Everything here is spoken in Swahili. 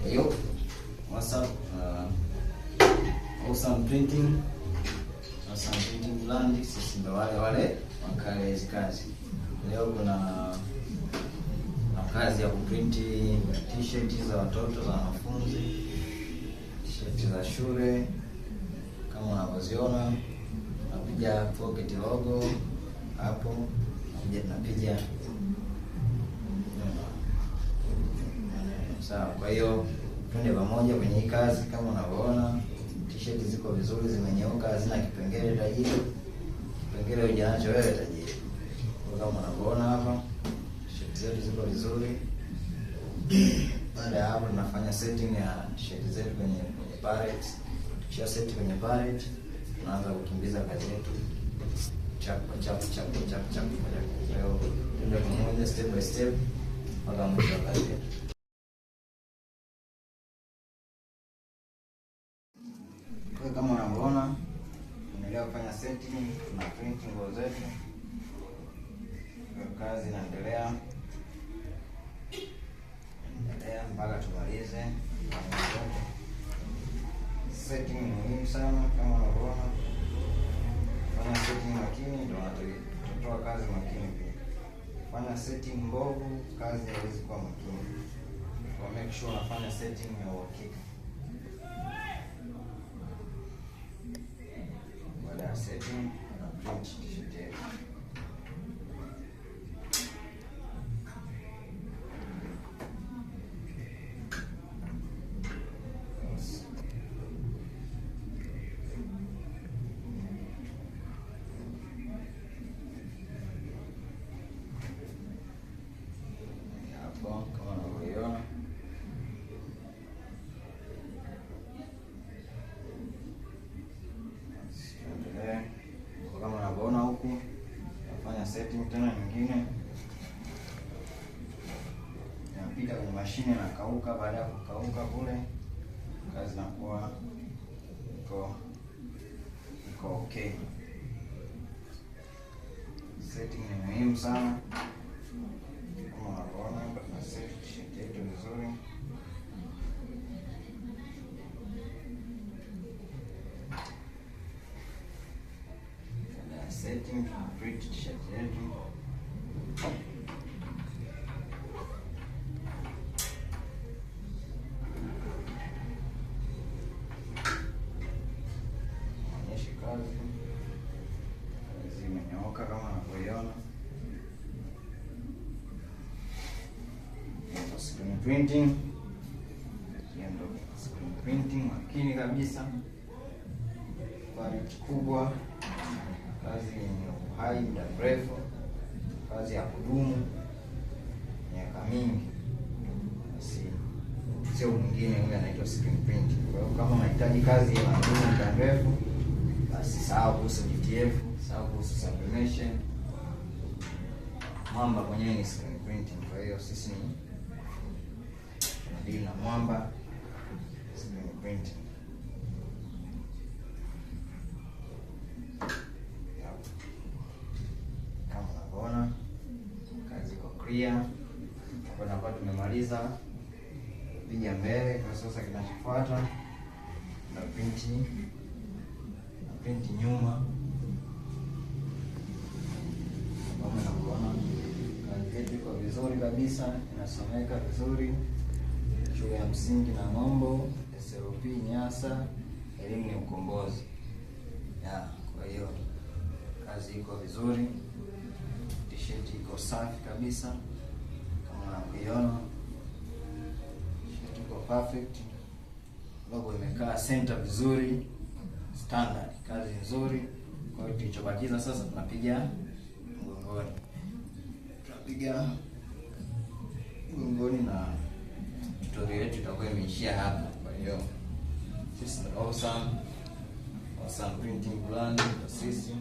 Hiyo WhatsApp Awesome Printing Brand, sisi ndo wale wakale hizi kazi. Leo kuna kazi ya kuprinti t-shirt za watoto za wanafunzi, t-shirt za shule kama unavyoziona. Napiga pocket logo hapo, napiga sawa. Kwa hiyo twende pamoja kwenye hii kazi. Kama unavyoona t-shirt ziko vizuri, zimenyooka, hazina kipengele tajiri. Kipengele hujanacho wewe tajiri. Kama unavyoona hapa t-shirt zetu ziko vizuri. Baada ya hapo tunafanya setting ya t-shirt zetu kwenye pallet. Kisha set kwenye pallet, tunaanza kukimbiza kazi yetu chap. Leo tuende pamoja step by step mpaka mwisho wa kazi yetu. Kwa kama unavyoona tunaendelea kufanya setting, tuna print nguo zetu. Kazi inaendelea mpaka tumalize. Setting ni muhimu sana, kama unavyoona. Fanya setting makini ndio utatoa kazi makini pia. Fanya setting mbovu, kazi haiwezi kuwa makini. Kwa make sure unafanya setting ya uhakika. Baada ya setting na print t-shirt yetu. Kama unavyoiona kama unavyoona huku, nafanya setting tena nyingine, napita kwenye mashine na kauka. Baada ya kukauka kule, kazi inakuwa iko okay. Setting ni muhimu sana. Kama unavyoona na set t-shirt yetu vizuri. Setting print t-shirt yetu. Onyesha kazi imenyooka kama unavyoiona. Screen printing, ndio screen printing makini kabisa, quality kubwa, kazi yenye uhai muda mrefu, kazi ya kudumu miaka mingi. Sio mwingine yule anaitwa screen printing. Kwa hiyo kama unahitaji kazi ya kudumu muda mrefu, basi sahau kuhusu DTF, sahau kuhusu sublimation. Mwamba mwenyewe ni screen printing. Kwa hiyo sisi ni deal na mwamba screen printing. Kama unavyoona kazi iko clear. Hapa tumemaliza piga mbele. Kwa sasa kinachofuata na print nyuma. Kama unavyoona kazi yetu iko vizuri kabisa, inasomeka vizuri. Shule ya msingi Nang'ombo, SLP Nyasa, elimu ni ukombozi. Kwa hiyo kazi iko vizuri, t-shirt iko safi kabisa kama unavyoiona. T-shirt iko perfect, logo imekaa center vizuri, standard, kazi nzuri. Kwa hiyo kilichobakiza sasa tunapiga mgongoni. Tunapiga mgongoni na tutorial yetu itakuwa imeishia hapa. Kwa hiyo sisi Awesome Printing Brand sisi